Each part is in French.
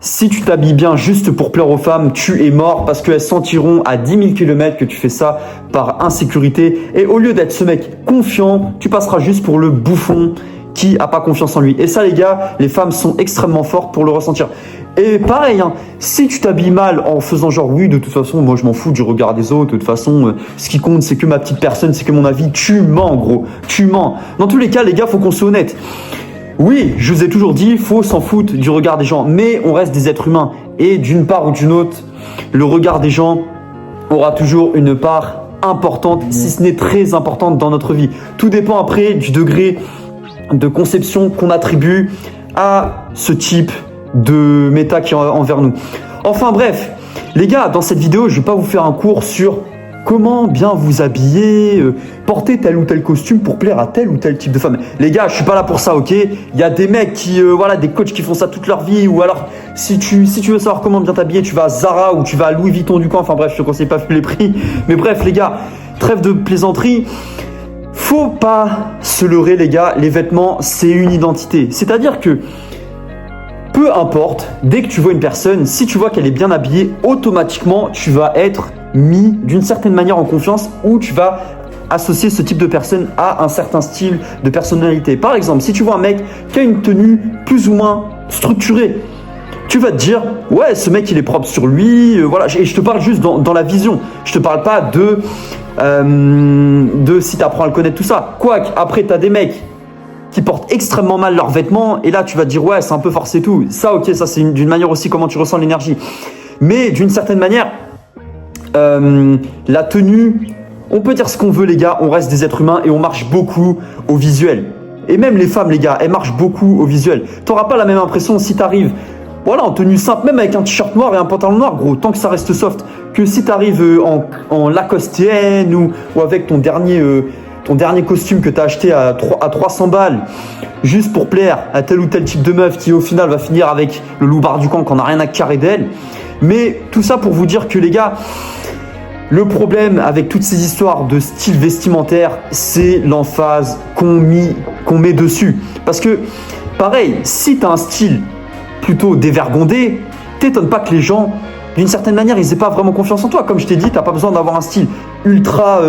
Si tu t'habilles bien juste pour plaire aux femmes, tu es mort parce qu'elles sentiront à 10 000 km que tu fais ça par insécurité. Et au lieu d'être ce mec confiant, tu passeras juste pour le bouffon qui a pas confiance en lui. Et ça les gars, les femmes sont extrêmement fortes pour le ressentir. Et pareil, hein, si tu t'habilles mal en faisant genre oui de toute façon moi je m'en fous du regard des autres, de toute façon ce qui compte c'est que ma petite personne, c'est que mon avis, tu mens gros, tu mens. Dans tous les cas les gars, faut qu'on soit honnête. Oui, je vous ai toujours dit, faut s'en foutre du regard des gens, mais on reste des êtres humains. Et d'une part ou d'une autre, le regard des gens aura toujours une part importante, si ce n'est très importante dans notre vie. Tout dépend après du degré de conception qu'on attribue à ce type de méta qui est envers nous. Enfin bref, les gars, dans cette vidéo, je ne vais pas vous faire un cours sur comment bien vous habiller, porter tel ou tel costume pour plaire à tel ou tel type de femme. Les gars, je suis pas là pour ça, ok? Il y a des mecs qui, voilà, des coachs qui font ça toute leur vie. Ou alors, si tu veux savoir comment bien t'habiller, tu vas à Zara ou tu vas à Louis Vuitton du coin. Enfin bref, je te conseille pas vu les prix. Mais bref, les gars, trêve de plaisanterie. Faut pas se leurrer, les gars. Les vêtements, c'est une identité. C'est-à-dire que peu importe, dès que tu vois une personne, si tu vois qu'elle est bien habillée, automatiquement, tu vas être mis d'une certaine manière en confiance ou tu vas associer ce type de personne à un certain style de personnalité. Par exemple, si tu vois un mec qui a une tenue plus ou moins structurée, tu vas te dire, ouais, ce mec il est propre sur lui, voilà. Et je te parle juste dans la vision. Je te parle pas de si tu apprends à le connaître, tout ça. Quoique, après, tu as des mecs qui portent extrêmement mal leurs vêtements et là, tu vas te dire, ouais, c'est un peu forcé tout. Ça, ok, ça, c'est d'une manière aussi comment tu ressens l'énergie. Mais d'une certaine manière, la tenue, on peut dire ce qu'on veut les gars, on reste des êtres humains et on marche beaucoup au visuel. Et même les femmes les gars, elles marchent beaucoup au visuel. T'auras pas la même impression si t'arrives, voilà, en tenue simple, même avec un t-shirt noir et un pantalon noir gros, tant que ça reste soft, que si t'arrives en Lacostienne ou avec ton dernier costume que t'as acheté à 300 balles, juste pour plaire à tel ou tel type de meuf qui au final va finir avec le loupard du camp qu'on n'a rien à carrer d'elle. Mais tout ça pour vous dire que les gars, le problème avec toutes ces histoires de style vestimentaire, c'est l'emphase qu'on met dessus. Parce que, pareil, si tu as un style plutôt dévergondé, t'étonnes pas que les gens, d'une certaine manière, ils n'aient pas vraiment confiance en toi. Comme je t'ai dit, tu n'as pas besoin d'avoir un style ultra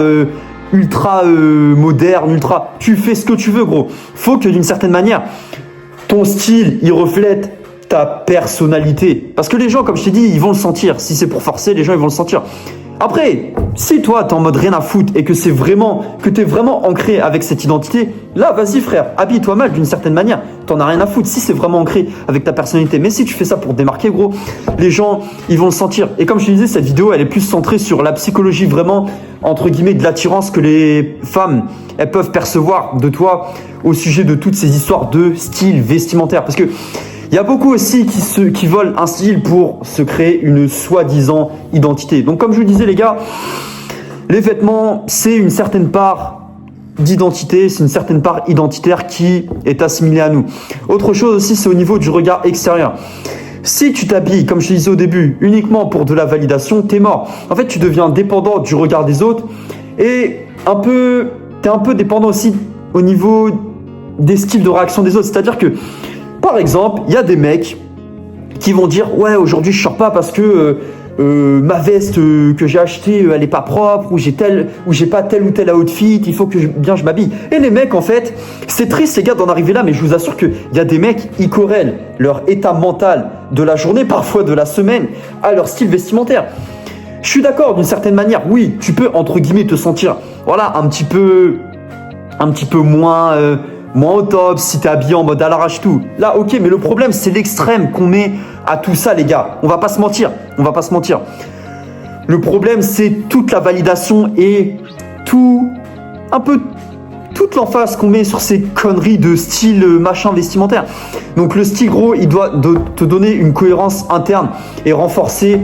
moderne, Tu fais ce que tu veux, gros. Faut que d'une certaine manière, ton style, il reflète ta personnalité. Parce que les gens, comme je t'ai dit, ils vont le sentir. Si c'est pour forcer, les gens, ils vont le sentir. Après, si toi, t'es en mode rien à foutre et que t'es vraiment ancré avec cette identité, là, vas-y frère, habille-toi mal d'une certaine manière. T'en as rien à foutre si c'est vraiment ancré avec ta personnalité. Mais si tu fais ça pour te démarquer, gros, les gens, ils vont le sentir. Et comme je te disais, cette vidéo, elle est plus centrée sur la psychologie vraiment, entre guillemets, de l'attirance que les femmes, elles peuvent percevoir de toi au sujet de toutes ces histoires de style vestimentaire. Parce que il y a beaucoup aussi qui volent un style pour se créer une soi-disant identité. Donc comme je vous disais les gars, les vêtements, c'est une certaine part d'identité, c'est une certaine part identitaire qui est assimilée à nous. Autre chose aussi, c'est au niveau du regard extérieur. Si tu t'habilles, comme je te disais au début, uniquement pour de la validation, t'es mort. En fait, tu deviens dépendant du regard des autres et t'es un peu dépendant aussi au niveau des styles de réaction des autres. C'est-à-dire que par exemple, il y a des mecs qui vont dire « Ouais, aujourd'hui, je sors pas parce que ma veste que j'ai achetée, elle est pas propre ou j'ai pas tel ou tel outfit, il faut que je m'habille. » Et les mecs, en fait, c'est triste, les gars, d'en arriver là, mais je vous assure qu'il y a des mecs, ils corrèlent leur état mental de la journée, parfois de la semaine, à leur style vestimentaire. Je suis d'accord, d'une certaine manière, oui, tu peux, entre guillemets, te sentir, voilà, un petit peu moins au top, si t'es habillé en mode à l'arrache tout. Là, ok, mais le problème, c'est l'extrême qu'on met à tout ça, les gars. On va pas se mentir. Le problème, c'est toute la validation et toute l'emphase qu'on met sur ces conneries de style machin vestimentaire. Donc le style, gros, il doit te donner une cohérence interne et renforcer,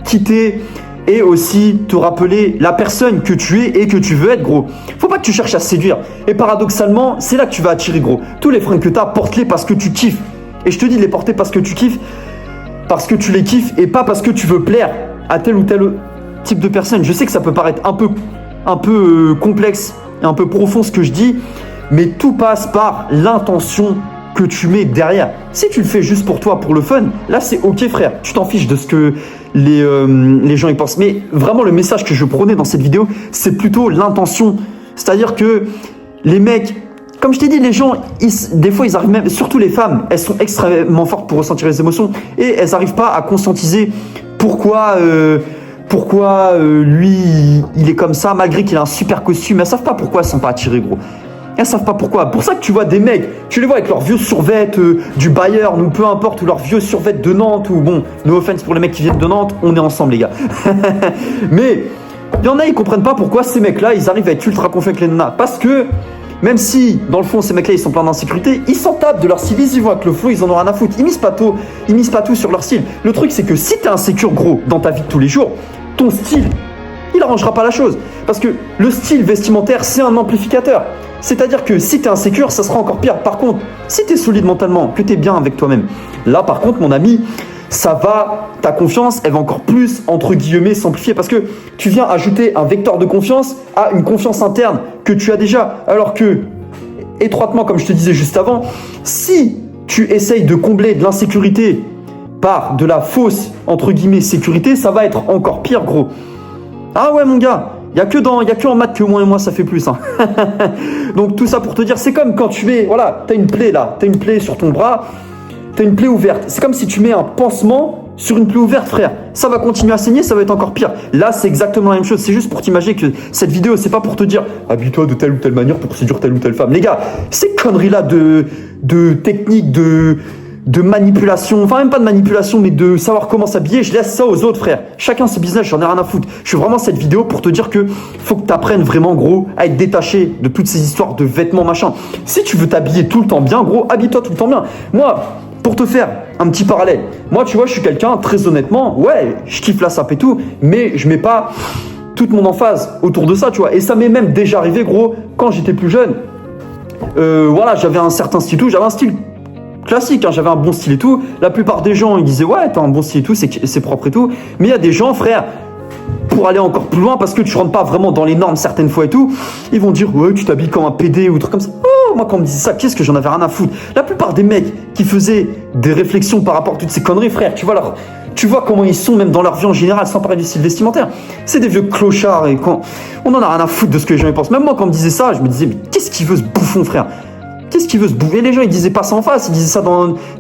quitter et aussi te rappeler la personne que tu es et que tu veux être, gros. Faut pas que tu cherches à séduire. Et paradoxalement, c'est là que tu vas attirer, gros. Tous les fringues que tu as, porte-les parce que tu kiffes. Et je te dis de les porter parce que tu kiffes, parce que tu les kiffes et pas parce que tu veux plaire à tel ou tel type de personne. Je sais que ça peut paraître un peu complexe et un peu profond ce que je dis, mais tout passe par l'intention que tu mets derrière. Si tu le fais juste pour toi, pour le fun, là c'est ok frère, tu t'en fiches de ce que les gens y pensent. Mais vraiment le message que je prenais dans cette vidéo, c'est plutôt l'intention. C'est-à-dire que les mecs, comme je t'ai dit, les gens, des fois ils arrivent même, surtout les femmes, elles sont extrêmement fortes pour ressentir les émotions et elles n'arrivent pas à conscientiser pourquoi lui il est comme ça malgré qu'il a un super costume. Elles savent pas pourquoi elles sont pas attirées gros. Elles savent pas pourquoi. Pour ça que tu vois des mecs, tu les vois avec leurs vieux survêt du Bayern ou peu importe, ou leurs vieux survêt de Nantes, ou bon, no offense pour les mecs qui viennent de Nantes, on est ensemble les gars. Mais il y en a, ils comprennent pas pourquoi ces mecs-là, ils arrivent à être ultra confiants avec les nanas. Parce que même si, dans le fond, ces mecs-là, ils sont pleins d'insécurité, ils s'en tapent de leur style, ils y vont avec le flow, ils en ont rien à foutre. Ils misent pas tout sur leur style. Le truc, c'est que si t'es insécure, gros, dans ta vie de tous les jours, ton style, il arrangera pas la chose. Parce que le style vestimentaire, c'est un amplificateur. C'est-à-dire que si t'es insécure, ça sera encore pire. Par contre, si t'es solide mentalement, que t'es bien avec toi-même, là, par contre, mon ami, ça va, ta confiance, elle va encore plus, entre guillemets, s'amplifier parce que tu viens ajouter un vecteur de confiance à une confiance interne que tu as déjà. Alors que, étroitement, comme je te disais juste avant, si tu essayes de combler de l'insécurité par de la fausse, entre guillemets, sécurité, ça va être encore pire, gros. Ah ouais, mon gars, il n'y a que en maths que moi et moi, ça fait plus. Hein. Donc, tout ça pour te dire, c'est comme quand tu es, voilà, t'as une plaie là, t'as une plaie sur ton bras, t'as une plaie ouverte. C'est comme si tu mets un pansement sur une plaie ouverte, frère. Ça va continuer à saigner, ça va être encore pire. Là, c'est exactement la même chose. C'est juste pour t'imaginer que cette vidéo, c'est pas pour te dire habille-toi de telle ou telle manière pour séduire telle ou telle femme. Les gars, ces conneries-là de techniques, de manipulation, enfin même pas de manipulation, mais de savoir comment s'habiller, je laisse ça aux autres, frère. Chacun ses business, j'en ai rien à foutre. Je fais vraiment cette vidéo pour te dire que faut que tu apprennes vraiment, gros, à être détaché de toutes ces histoires de vêtements, machin. Si tu veux t'habiller tout le temps bien, gros, habille-toi tout le temps bien. Moi, pour te faire un petit parallèle, moi, tu vois, je suis quelqu'un, très honnêtement, ouais, je kiffe la sape et tout, mais je mets pas toute mon emphase autour de ça, tu vois. Et ça m'est même déjà arrivé, gros, quand j'étais plus jeune. Voilà, j'avais un certain style, j'avais un style classique, hein, j'avais un bon style et tout. La plupart des gens, ils disaient ouais, t'as un bon style et tout, c'est propre et tout. Mais il y a des gens, frère, pour aller encore plus loin, parce que tu rentres pas vraiment dans les normes certaines fois et tout, ils vont dire ouais, tu t'habilles comme un PD ou truc comme ça. Oh, moi quand on me disait ça, qu'est-ce que j'en avais rien à foutre. La plupart des mecs qui faisaient des réflexions par rapport à toutes ces conneries, frère, tu vois comment ils sont même dans leur vie en général, sans parler du style vestimentaire. C'est des vieux clochards et quand on en a rien à foutre de ce que les gens y pensent. Même moi quand on me disait ça, je me disais mais qu'est-ce qu'il veut ce bouffon, frère? Qu'est-ce qu'il veut se bouffer? Les gens, ils disaient pas ça en face, ils disaient ça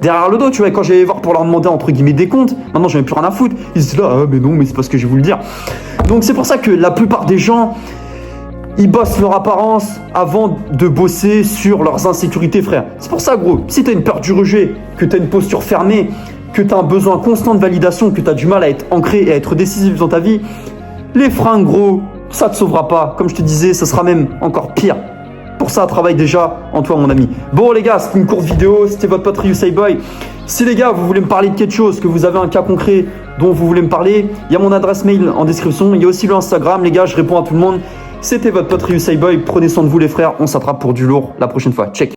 derrière le dos, tu vois. Et quand j'allais voir pour leur demander, entre guillemets, des comptes, maintenant, j'en ai plus rien à foutre. Ils disaient là, ah, mais non, mais c'est pas ce que je vais vous le dire. Donc, c'est pour ça que la plupart des gens, ils bossent leur apparence avant de bosser sur leurs insécurités, frère. C'est pour ça, gros, si t'as une peur du rejet, que t'as une posture fermée, que t'as un besoin constant de validation, que t'as du mal à être ancré et à être décisif dans ta vie, les fringues, gros, ça te sauvera pas. Comme je te disais, ça sera même encore pire. Pour ça, travaille déjà en toi, mon ami. Bon, les gars, c'était une courte vidéo. C'était votre pote RyuSaiBoy. Si, les gars, vous voulez me parler de quelque chose, que vous avez un cas concret dont vous voulez me parler, il y a mon adresse mail en description. Il y a aussi le Instagram. Les gars, je réponds à tout le monde. C'était votre pote RyuSaiBoy. Prenez soin de vous, les frères. On s'attrape pour du lourd la prochaine fois. Check.